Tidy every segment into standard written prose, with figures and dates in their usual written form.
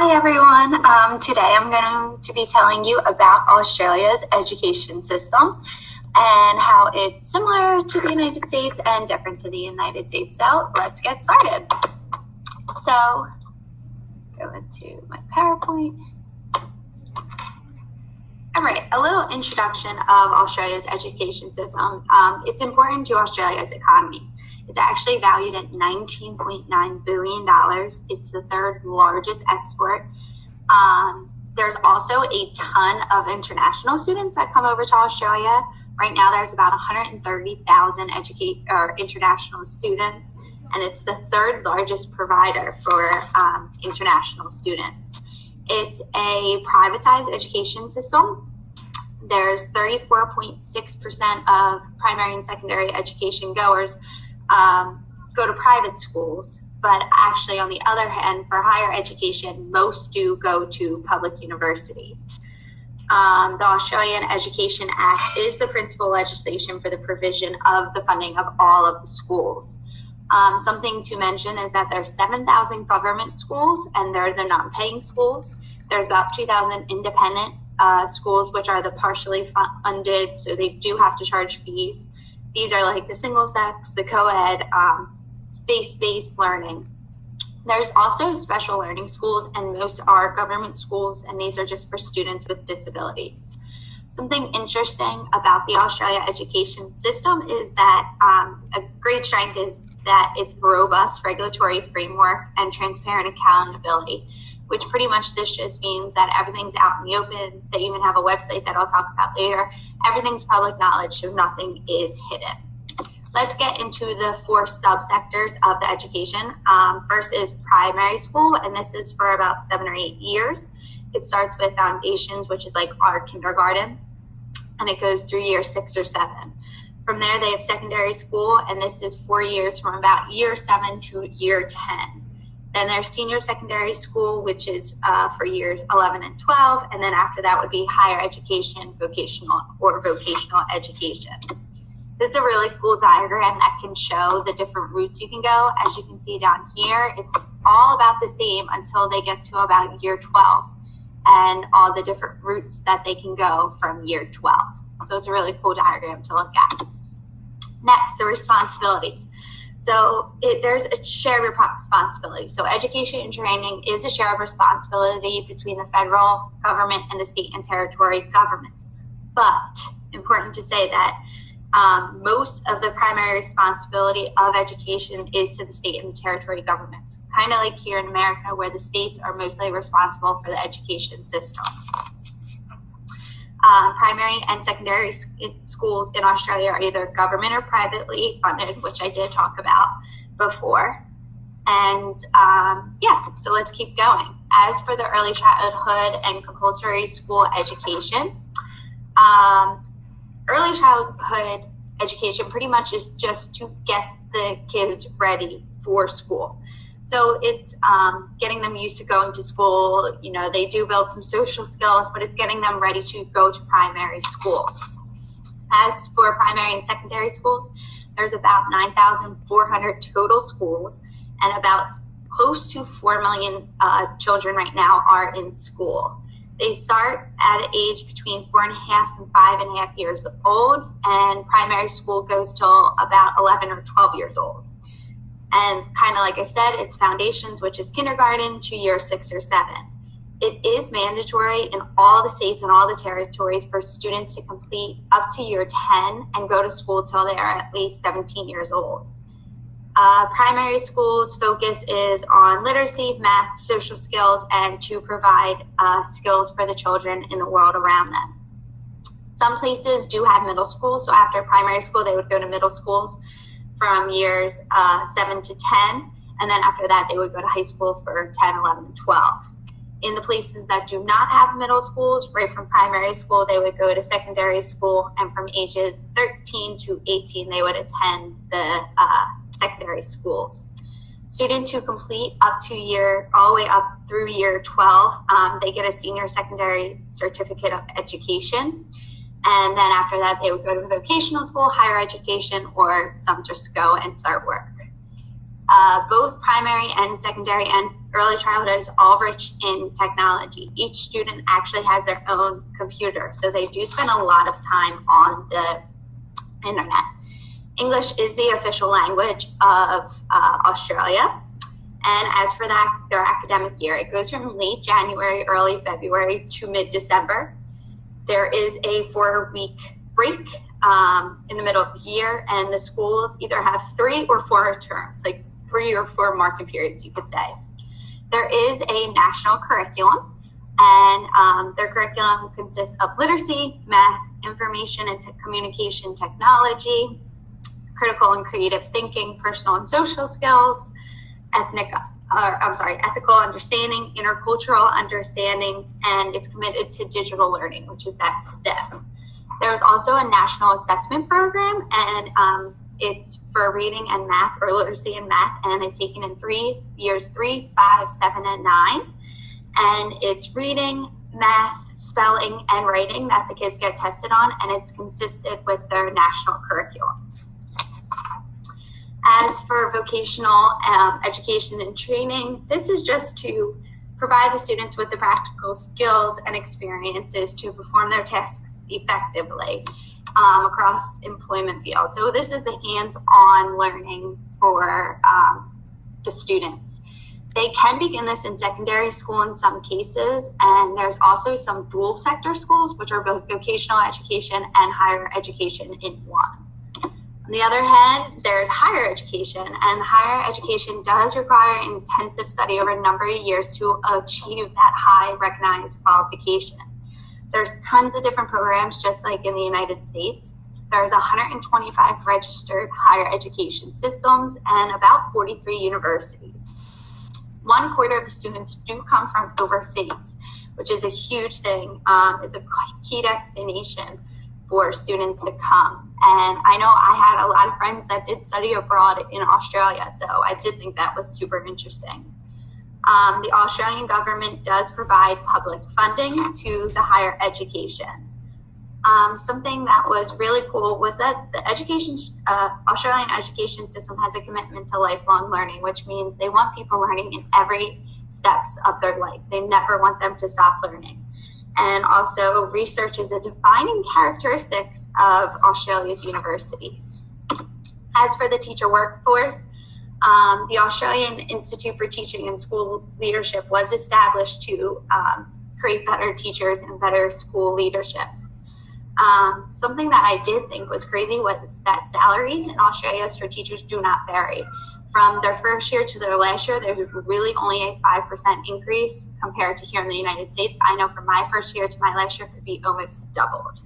Hi everyone. Today I'm going to be telling you about Australia's education system and how it's similar to the United States and different to the United States. So let's get started. So go into my PowerPoint. All right, a little introduction of Australia's education system. It's important to Australia's economy. It's actually valued at $19.9 billion. It's the third largest export. There's also a ton of international students that come over to Australia. Right now, there's about 130,000 international students, and it's the third largest provider for international students. It's a privatized education system. There's 34.6% of primary and secondary education goers go to private schools, but actually on the other hand, for higher education, most do go to public universities. The Australian Education Act is the principal legislation for the provision of the funding of all of the schools. Something to mention is that there's 7,000 government schools, and they're the non-paying schools. There's about 2,000 independent schools, which are the partially funded, so they do have to charge fees. These are like the single sex, the co-ed, faith-based learning. There's also special learning schools, and most are government schools, and these are just for students with disabilities. Something interesting about the Australia education system is that a great strength is that it's robust regulatory framework and transparent accountability, which pretty much this just means that everything's out in the open. They even have a website that I'll talk about later. Everything's public knowledge, so nothing is hidden. Let's get into the four subsectors of the education. First is primary school, and this is for about 7 or 8 years. It starts with foundations, which is like our kindergarten, and it goes through year 6 or 7. From there, they have secondary school, and this is 4 years from about year 7 to year 10. Then there's senior secondary school, which is for years 11 and 12. And then after that would be higher education, vocational education. This is a really cool diagram that can show the different routes you can go. As you can see down here, it's all about the same until they get to about year 12 and all the different routes that they can go from year 12. So it's a really cool diagram to look at. Next, the responsibilities. So there's a shared responsibility. So education and training is a shared responsibility between the federal government and the state and territory governments. But important to say that most of the primary responsibility of education is to the state and the territory governments, kind of like here in America, where the states are mostly responsible for the education systems. Primary and secondary schools in Australia are either government or privately funded, which I did talk about before. And so let's keep going. As for the early childhood and compulsory school education, early childhood education pretty much is just to get the kids ready for school. So it's getting them used to going to school. You know, they do build some social skills, but it's getting them ready to go to primary school. As for primary and secondary schools, there's about 9,400 total schools, and about close to 4 million children right now are in school. They start at an age between 4.5 and 5.5 years old, and primary school goes till about 11 or 12 years old. And kind of like I said, it's foundations, which is kindergarten, to year 6 or 7. It is mandatory in all the states and all the territories for students to complete up to year 10 and go to school till they are at least 17 years old. Primary school's focus is on literacy, math, social skills, and to provide skills for the children in the world around them. Some places do have middle schools, so after primary school, they would go to middle schools from years 7 to 10, and then after that they would go to high school for 10, 11, and 12. In the places that do not have middle schools, right from primary school, they would go to secondary school, and from ages 13 to 18, they would attend the secondary schools. Students who complete all the way up through year 12, they get a senior secondary certificate of education. And then after that, they would go to vocational school, higher education, or some just go and start work. Both primary and secondary and early childhood is all rich in technology. Each student actually has their own computer, so they do spend a lot of time on the internet. English is the official language of Australia. And as for their academic year, it goes from late January, early February to mid-December. There is a 4-week break in the middle of the year, and the schools either have 3 or 4 terms, like 3 or 4 marking periods, you could say. There is a national curriculum, and their curriculum consists of literacy, math, information and communication technology, critical and creative thinking, personal and social skills, ethical understanding, intercultural understanding, and it's committed to digital learning, which is that STEM. There's also a national assessment program, and it's for reading and math, or literacy and math, and it's taken in years 3, 5, 7, and 9. And it's reading, math, spelling, and writing that the kids get tested on, and it's consistent with their national curriculum. As for vocational education and training, this is just to provide the students with the practical skills and experiences to perform their tasks effectively across employment fields. So this is the hands-on learning for the students. They can begin this in secondary school in some cases, and there's also some dual sector schools, which are both vocational education and higher education in one. On the other hand, there's higher education, and higher education does require intensive study over a number of years to achieve that high recognized qualification. There's tons of different programs, just like in the United States. There's 125 registered higher education systems and about 43 universities. 1/4 of the students do come from overseas, which is a huge thing. It's a key destination for students to come. And I know I had a lot of friends that did study abroad in Australia, so I did think that was super interesting. The Australian government does provide public funding to the higher education. Something that was really cool was that the Australian education system has a commitment to lifelong learning, which means they want people learning in every steps of their life. They never want them to stop learning. And also, research is a defining characteristics of Australia's universities. As for the teacher workforce, the Australian Institute for Teaching and School Leadership was established to create better teachers and better school leaderships. Something that I did think was crazy was that salaries in Australia for teachers do not vary. From their first year to their last year, there's really only a 5% increase compared to here in the United States. I know from my first year to my last year could be almost doubled.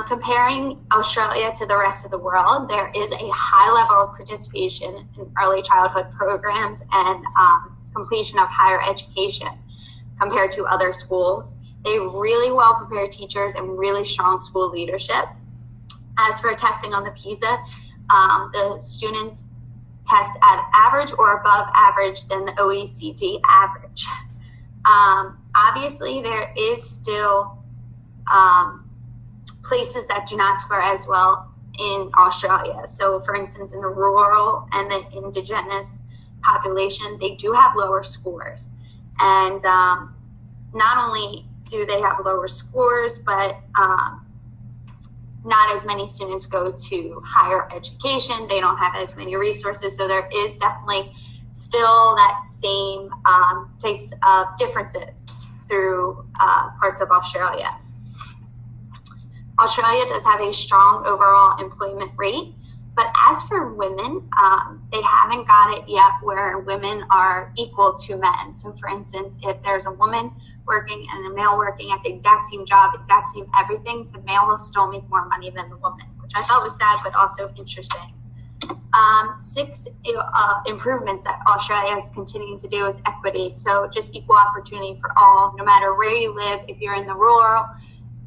Comparing Australia to the rest of the world, there is a high level of participation in early childhood programs and completion of higher education compared to other schools. They really well prepared teachers and really strong school leadership. As for testing on the PISA, the students test at average or above average than the OECD average. Obviously, there is still places that do not score as well in Australia. So, for instance, in the rural and the indigenous population, they do have lower scores. And not only do they have lower scores, but not as many students go to higher education. They don't have as many resources. So there is definitely still that same types of differences through parts of Australia. Australia does have a strong overall employment rate, but as for women, they haven't got it yet where women are equal to men. So for instance, if there's a woman working and a male working at the exact same job, exact same everything, the male will still make more money than the woman, which I thought was sad, but also interesting. 6 improvements that Australia is continuing to do is equity. So just equal opportunity for all, no matter where you live, if you're in the rural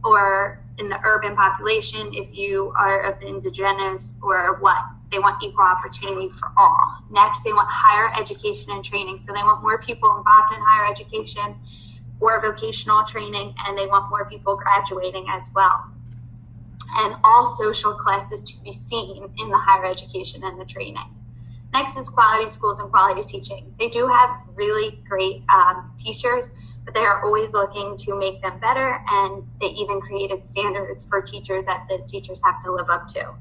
or in the urban population, if you are of the indigenous or what, they want equal opportunity for all. Next, they want higher education and training. So they want more people involved in higher education or vocational training, and they want more people graduating as well. And all social classes to be seen in the higher education and the training. Next is quality schools and quality teaching. They do have really great teachers, but they are always looking to make them better, and they even created standards for teachers that the teachers have to live up to.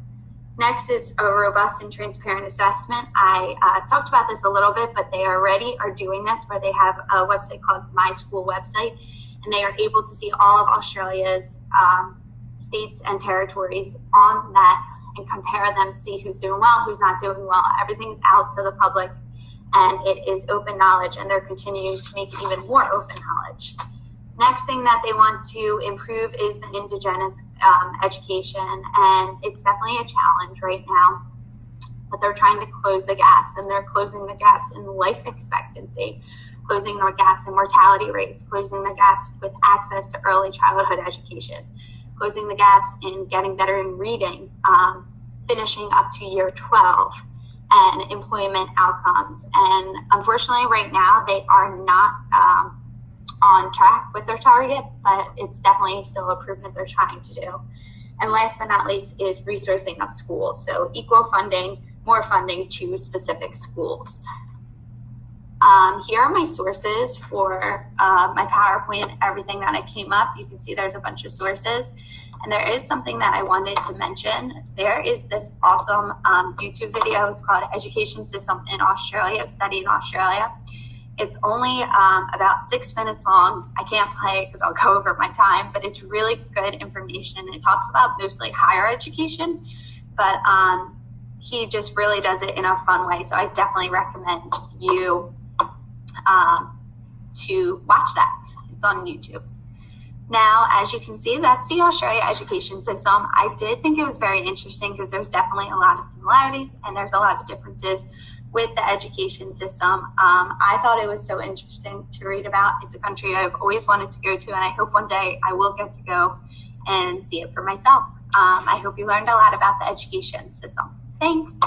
Next is a robust and transparent assessment. I talked about this a little bit, but they already are doing this where they have a website called My School Website, and they are able to see all of Australia's states and territories on that and compare them, see who's doing well, who's not doing well. Everything's out to the public, and it is open knowledge, and they're continuing to make it even more open knowledge. Next thing that they want to improve is the Indigenous education, and it's definitely a challenge right now, but they're trying to close the gaps, and they're closing the gaps in life expectancy, closing the gaps in mortality rates, closing the gaps with access to early childhood education, closing the gaps in getting better in reading, finishing up to year 12, and employment outcomes. And unfortunately, right now, they are not on track with their target, but it's definitely still a improvement they're trying to do. And last but not least is resourcing of schools. So equal funding, more funding to specific schools. Here are my sources for my PowerPoint, everything that I came up. You can see there's a bunch of sources. And there is something that I wanted to mention. There is this awesome YouTube video. It's called Education System in Australia, Study in Australia. It's only about 6 minutes long. I can't play it because I'll go over my time, but it's really good information. It talks about mostly higher education, but he just really does it in a fun way. So I definitely recommend you to watch that. It's on YouTube. Now, as you can see, that's the Australia education system. I did think it was very interesting because there's definitely a lot of similarities and there's a lot of differences with the education system. I thought it was so interesting to read about. It's a country I've always wanted to go to, and I hope one day I will get to go and see it for myself. I hope you learned a lot about the education system. Thanks.